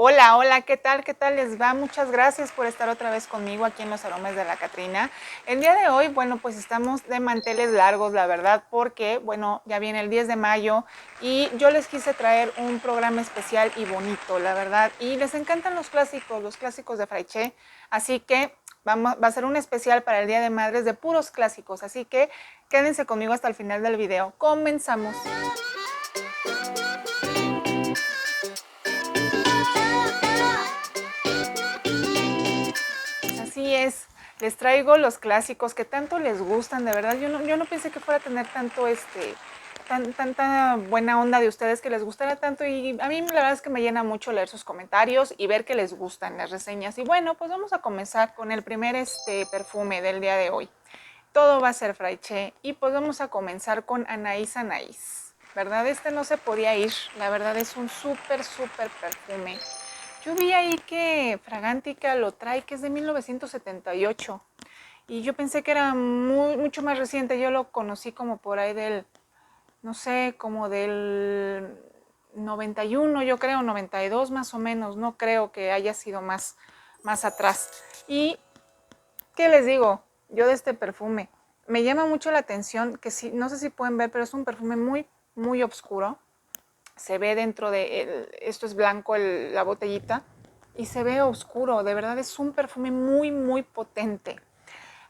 Hola, hola, ¿qué tal? ¿Qué tal les va? Muchas gracias por estar otra vez conmigo aquí en los aromas de la Catrina. El día de hoy, bueno, pues estamos de manteles largos, la verdad, porque, bueno, ya viene el 10 de mayo y yo les quise traer un programa especial y bonito, la verdad. Y les encantan los clásicos de Fraiche, así que va a ser un especial para el Día de Madres de puros clásicos, así que quédense conmigo hasta el final del video. Comenzamos. Así es, les traigo los clásicos que tanto les gustan, de verdad. Yo no pensé que fuera a tener tanto tanta buena onda de ustedes, que les gustara tanto, y a mí la verdad es que me llena mucho leer sus comentarios y ver que les gustan las reseñas. Y bueno, pues vamos a comenzar con el primer perfume del día de hoy. Todo va a ser Fraiche y pues vamos a comenzar con Anaïs Anaïs, ¿verdad? Este no se podía ir, la verdad es un súper perfume. Yo vi ahí que Fragántica lo trae, que es de 1978. Y yo pensé que era mucho más reciente. Yo lo conocí como por ahí del, no sé, como del 91, yo creo, 92 más o menos. No creo que haya sido más atrás. Y, ¿qué les digo? Yo de este perfume, me llama mucho la atención que sí, no sé si pueden ver, pero es un perfume muy oscuro. Se ve dentro de, esto es blanco la botellita, y se ve oscuro, de verdad es un perfume muy potente.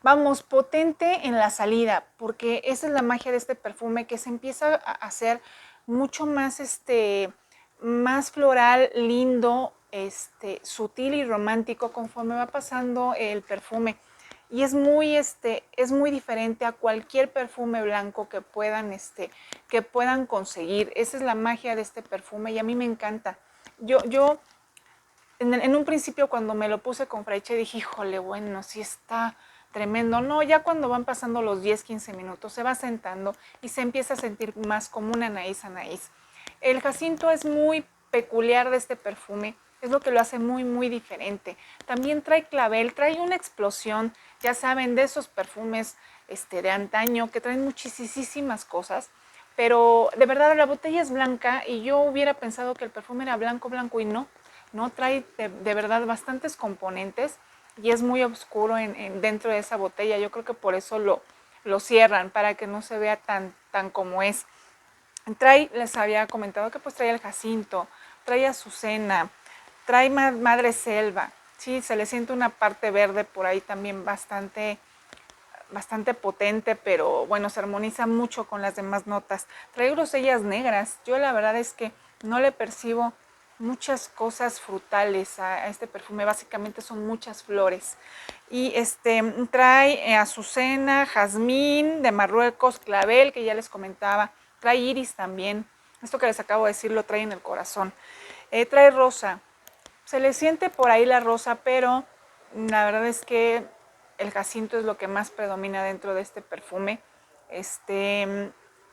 Vamos, potente en la salida, porque esa es la magia de este perfume, que se empieza a hacer mucho más, más floral, lindo, sutil y romántico conforme va pasando el perfume. Y es muy diferente a cualquier perfume blanco que puedan conseguir. Esa es la magia de este perfume y a mí me encanta. Yo en un principio cuando me lo puse con Fraiche dije, híjole, bueno, sí está tremendo. No, ya cuando van pasando los 10, 15 minutos se va sentando y se empieza a sentir más como un anaís anaís. El jacinto es muy peculiar de este perfume, es lo que lo hace muy diferente. También trae clavel, trae una explosión, ya saben, de esos perfumes de antaño que traen muchísimas cosas. Pero de verdad la botella es blanca y yo hubiera pensado que el perfume era blanco y no. No trae de verdad bastantes componentes y es muy oscuro dentro de esa botella. Yo creo que por eso lo cierran, para que no se vea tan como es. Trae, les había comentado que pues trae el jacinto, trae azucena, trae madre selva. Sí, se le siente una parte verde por ahí también bastante potente, pero bueno, se armoniza mucho con las demás notas. Trae grosellas negras. Yo la verdad es que no le percibo muchas cosas frutales a este perfume, básicamente son muchas flores. Y trae azucena, jazmín de Marruecos, clavel, que ya les comentaba, trae iris también, esto que les acabo de decir lo trae en el corazón. Trae rosa, se le siente por ahí la rosa, pero la verdad es que el jacinto es lo que más predomina dentro de este perfume.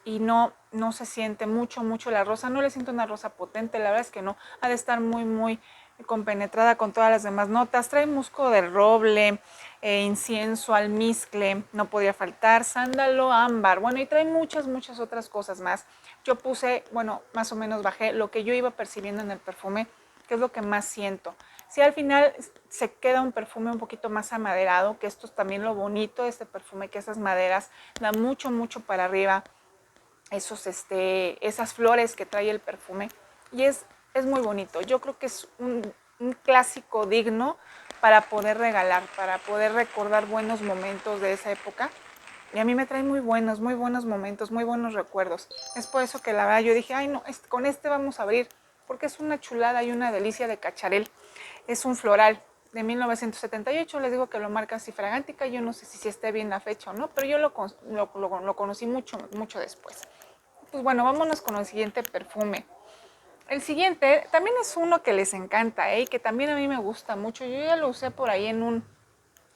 Y no se siente mucho la rosa. No le siento una rosa potente, la verdad es que no. Ha de estar muy compenetrada con todas las demás notas. Trae musgo de roble, incienso, almizcle, no podía faltar, sándalo, ámbar. Bueno, y trae muchas otras cosas más. Yo puse, bueno, más o menos bajé lo que yo iba percibiendo en el perfume, que es lo que más siento. Si al final se queda un perfume un poquito más amaderado, que esto es también lo bonito de este perfume, que esas maderas dan mucho para arriba, esas flores que trae el perfume, y es muy bonito. Yo creo que es un clásico digno para poder regalar, para poder recordar buenos momentos de esa época. Y a mí me trae muy buenos momentos, muy buenos recuerdos. Es por eso que la verdad yo dije, ay no, con este vamos a abrir, porque es una chulada y una delicia de cacharel. Es un floral de 1978, les digo que lo marca así Fragántica, yo no sé si esté bien la fecha o no, pero yo lo conocí mucho después. Pues bueno, vámonos con el siguiente perfume. El siguiente también es uno que les encanta, y que también a mí me gusta mucho. Yo ya lo usé por ahí en un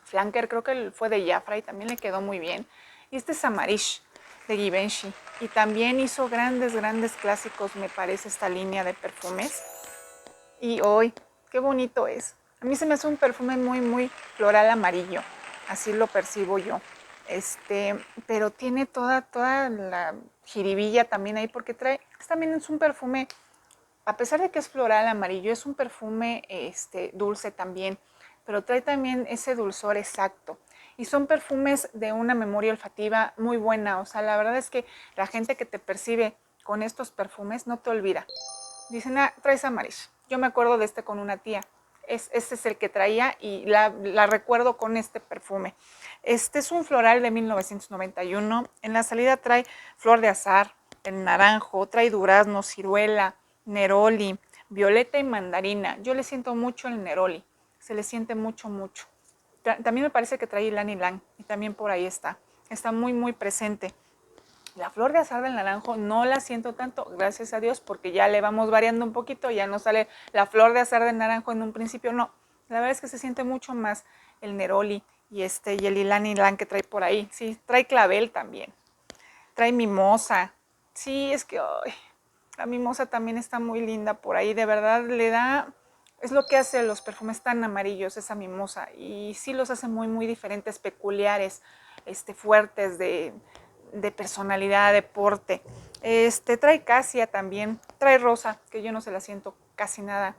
flanker, creo que fue de Jafra y también le quedó muy bien. Y este es Amarish de Givenchy. Y también hizo grandes clásicos, me parece, esta línea de perfumes. Y hoy, qué bonito es. A mí se me hace un perfume muy floral amarillo. Así lo percibo yo. Pero tiene toda la jiribilla también ahí, porque también es un perfume A pesar de que es floral amarillo, es un perfume dulce también, pero trae también ese dulzor exacto. Y son perfumes de una memoria olfativa muy buena. O sea, la verdad es que la gente que te percibe con estos perfumes no te olvida. Dicen, ah, traes Amarish. Yo me acuerdo de este con una tía. Este es el que traía y la recuerdo con este perfume. Este es un floral de 1991. En la salida trae flor de azahar, el naranjo, trae durazno, ciruela, neroli, violeta y mandarina. Yo le siento mucho el neroli. Se le siente mucho, mucho. También me parece que trae ylang ylang y también por ahí está. Está muy, muy presente. La flor de azahar del naranjo no la siento tanto, gracias a Dios, porque ya le vamos variando un poquito, ya no sale la flor de azahar del naranjo en un principio, no. La verdad es que se siente mucho más el neroli y y el ylang ylang que trae por ahí. Sí, trae clavel también. Trae mimosa. Sí, es que ay, la mimosa también está muy linda por ahí, de verdad le da, es lo que hace los perfumes tan amarillos, esa mimosa, y sí los hace muy, muy diferentes, peculiares, fuertes, de personalidad, de porte. Trae casia también, trae rosa, que yo no se la siento casi nada.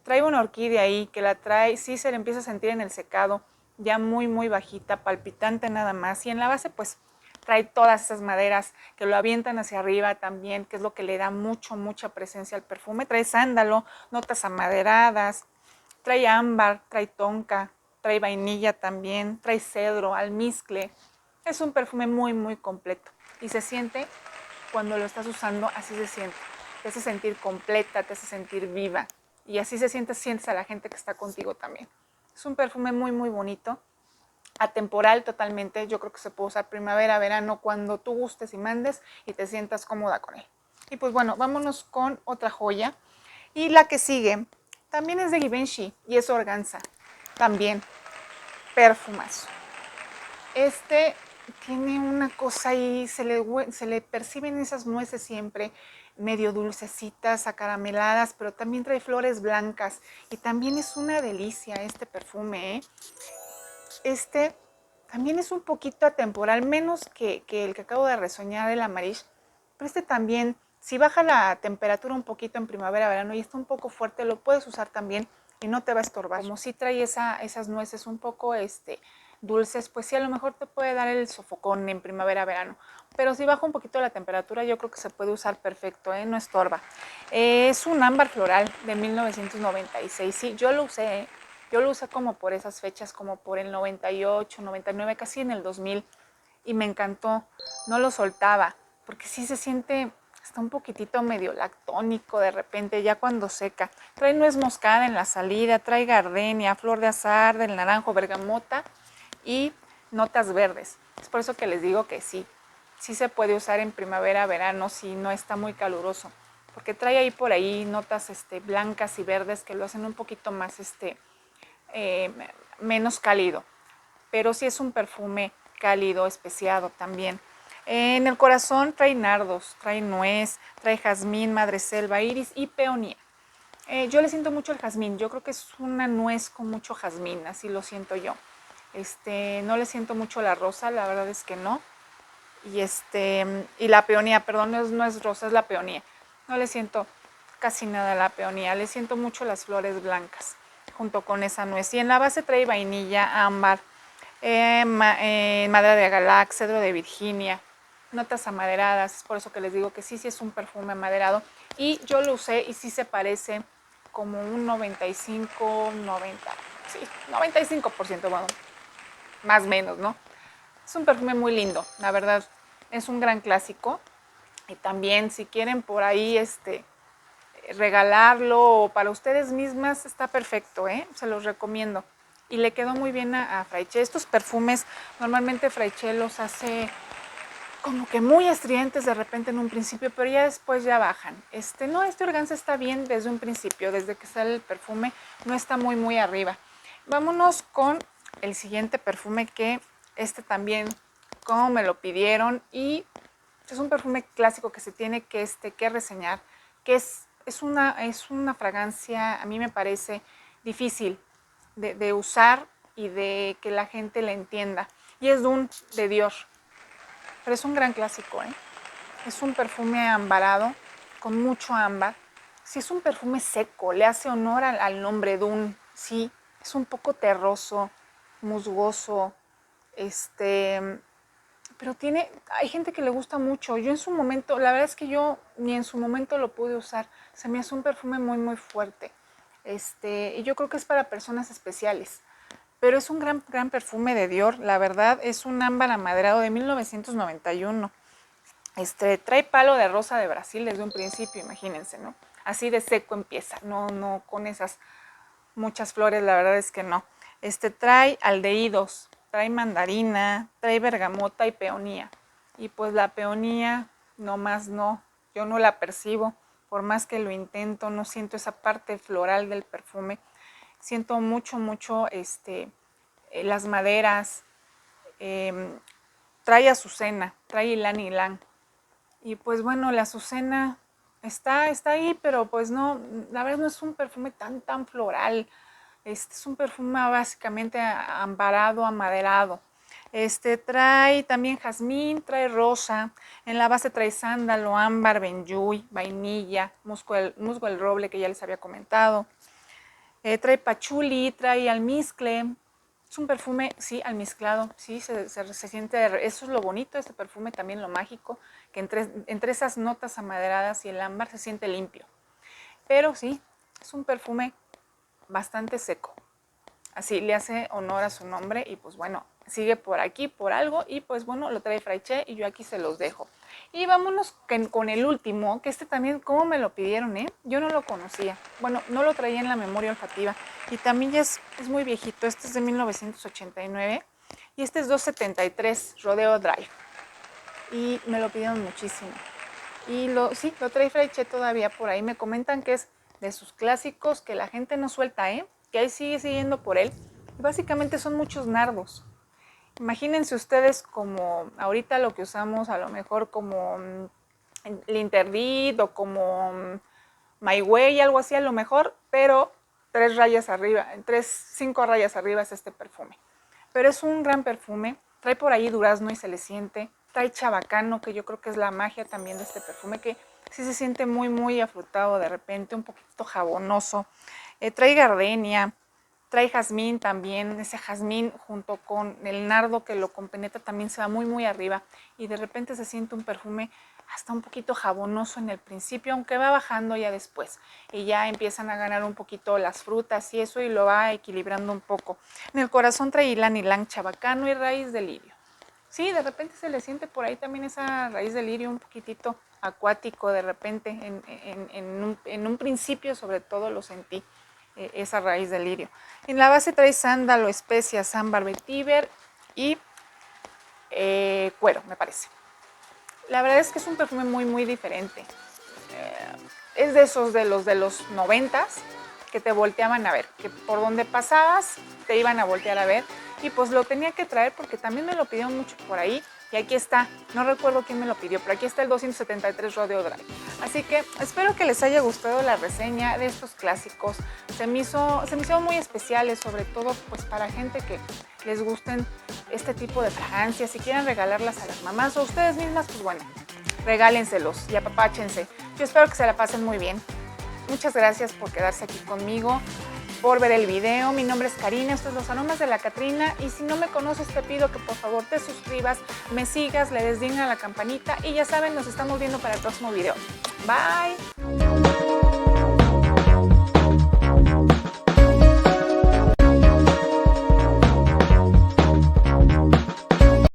Trae una orquídea ahí, que la trae, sí se le empieza a sentir en el secado, ya muy, muy bajita, palpitante nada más, y en la base pues trae todas esas maderas que lo avientan hacia arriba también, que es lo que le da mucha presencia al perfume. Trae sándalo, notas amaderadas, trae ámbar, trae tonka, trae vainilla también, trae cedro, almizcle. Es un perfume muy, muy completo y se siente cuando lo estás usando, así se siente. Te hace sentir completa, te hace sentir viva y así sientes a la gente que está contigo también. Es un perfume muy, muy bonito, atemporal totalmente. Yo creo que se puede usar primavera, verano, cuando tú gustes y mandes y te sientas cómoda con él. Y pues bueno, vámonos con otra joya. Y la que sigue también es de Givenchy y es organza. También perfumazo. Tiene una cosa ahí, se le perciben esas nueces siempre, medio dulcecitas, acarameladas, pero también trae flores blancas y también es una delicia este perfume, ¿eh? También es un poquito atemporal, menos que el que acabo de reseñar, el Amarish, pero también, si baja la temperatura un poquito en primavera, verano y está un poco fuerte, lo puedes usar también y no te va a estorbar. Como si trae esas nueces un poco dulces, pues sí, a lo mejor te puede dar el sofocón en primavera, verano, pero si baja un poquito la temperatura, yo creo que se puede usar perfecto, no estorba. Es un ámbar floral de 1996, sí, yo lo usé, yo lo usé como por esas fechas, como por el 98, 99, casi en el 2000, y me encantó, no lo soltaba, porque sí se siente, está un poquitito medio lactónico de repente, ya cuando seca. Trae nuez moscada en la salida, trae gardenia, flor de azahar, del naranjo, bergamota y notas verdes. Es por eso que les digo que sí, sí se puede usar en primavera, verano, si no está muy caluroso, porque trae ahí por ahí notas blancas y verdes que lo hacen un poquito más menos cálido, pero sí es un perfume cálido, especiado también. En el corazón trae nardos, trae nuez, trae jazmín, madreselva, iris y peonía. Yo le siento mucho el jazmín, yo creo que es una nuez con mucho jazmín, así lo siento yo. No le siento mucho la rosa, la verdad es que no. Y la peonía, perdón, no es rosa, es la peonía. No le siento casi nada a la peonía, le siento mucho las flores blancas junto con esa nuez. Y en la base trae vainilla, ámbar, madera de agalac, cedro de Virginia, notas amaderadas. Es por eso que les digo que sí es un perfume amaderado. Y yo lo usé y sí se parece como un 95, 90, sí, 95%, bueno, más o menos, ¿no? Es un perfume muy lindo, la verdad, es un gran clásico. Y también si quieren por ahí regalarlo para ustedes mismas, está perfecto, se los recomiendo. Y le quedó muy bien a Fraiche. Estos perfumes, normalmente Fraiche los hace como que muy estridentes de repente en un principio, pero ya después ya bajan. Este organza está bien desde un principio, desde que sale el perfume, no está muy, muy arriba. Vámonos con el siguiente perfume que también, como me lo pidieron, y es un perfume clásico que se tiene que reseñar, que es una fragancia, a mí me parece difícil de usar y de que la gente la entienda. Y es de Dior, pero es un gran clásico, Es un perfume ambarado, con mucho ámbar. sí es un perfume seco, le hace honor al nombre Dune, sí, es un poco terroso, musgoso, pero hay gente que le gusta mucho. Yo en su momento, la verdad es que yo ni en su momento lo pude usar. Se me hace un perfume muy, muy fuerte. Y yo creo que es para personas especiales. Pero es un gran, gran perfume de Dior. La verdad, es un ámbar amaderado de 1991. Trae palo de rosa de Brasil desde un principio, imagínense, ¿no? Así de seco empieza, no con esas muchas flores, la verdad es que no. Trae aldehídos, trae mandarina, trae bergamota y peonía. Y pues la peonía, no más no, yo no la percibo, por más que lo intento, no siento esa parte floral del perfume. Siento mucho, mucho las maderas, trae azucena, trae ylang ylang. Y pues bueno, la azucena está ahí, pero pues no, la verdad no es un perfume tan floral. Es un perfume básicamente ambarado, amaderado. Trae también jazmín, trae rosa, en la base trae sándalo, ámbar, benjuy, vainilla, musgo del roble que ya les había comentado. Trae pachuli, trae almizcle. Es un perfume, sí, almizclado, sí, se siente, eso es lo bonito de este perfume, también lo mágico, que entre esas notas amaderadas y el ámbar se siente limpio. Pero sí, es un perfume bastante seco. Así le hace honor a su nombre y pues bueno, sigue por aquí por algo y pues bueno, lo trae Fraiche y yo aquí se los dejo. Y vámonos con el último, que también, ¿cómo me lo pidieron, Yo no lo conocía, bueno, no lo traía en la memoria olfativa y también ya es muy viejito, este es de 1989 y este es 273 Rodeo Drive y me lo pidieron muchísimo. Y sí, lo trae Fraiche todavía por ahí, me comentan que es de sus clásicos que la gente no suelta, que ahí sigue siguiendo por él. Y básicamente son muchos nardos. Imagínense ustedes como ahorita lo que usamos a lo mejor como Linterdit o como My Way, algo así a lo mejor, pero 5 rayas arriba es este perfume. Pero es un gran perfume, trae por ahí durazno y se le siente, trae chabacano, que yo creo que es la magia también de este perfume, que sí se siente muy, muy afrutado de repente, un poquito jabonoso. Trae gardenia, trae jazmín también, ese jazmín junto con el nardo que lo compenetra también se va muy, muy arriba y de repente se siente un perfume hasta un poquito jabonoso en el principio, aunque va bajando ya después y ya empiezan a ganar un poquito las frutas y eso y lo va equilibrando un poco. En el corazón trae ylang ylang, chabacano y raíz de lirio. Sí, de repente se le siente por ahí también esa raíz de lirio un poquitito acuático de repente, en un principio sobre todo lo sentí, esa raíz de lirio. En la base trae sándalo, especias, ámbar, vetiver y cuero, me parece. La verdad es que es un perfume muy, muy diferente. Es de esos de los 90s que te volteaban a ver, que por donde pasabas te iban a voltear a ver y pues lo tenía que traer porque también me lo pidieron mucho por ahí y aquí está, no recuerdo quién me lo pidió, pero aquí está el 273 Rodeo Drive. Así que espero que les haya gustado la reseña de estos clásicos. Se me hizo muy especiales, sobre todo pues para gente que les gusten este tipo de fragancias, si quieren regalarlas a las mamás o ustedes mismas, pues bueno, regálenselos y apapáchense. Yo espero que se la pasen muy bien. Muchas gracias por quedarse aquí conmigo, por ver el video. Mi nombre es Karina, estos son los aromas de la Catrina y si no me conoces te pido que por favor te suscribas, me sigas, le des ding a la campanita y ya saben, nos estamos viendo para el próximo video. Bye.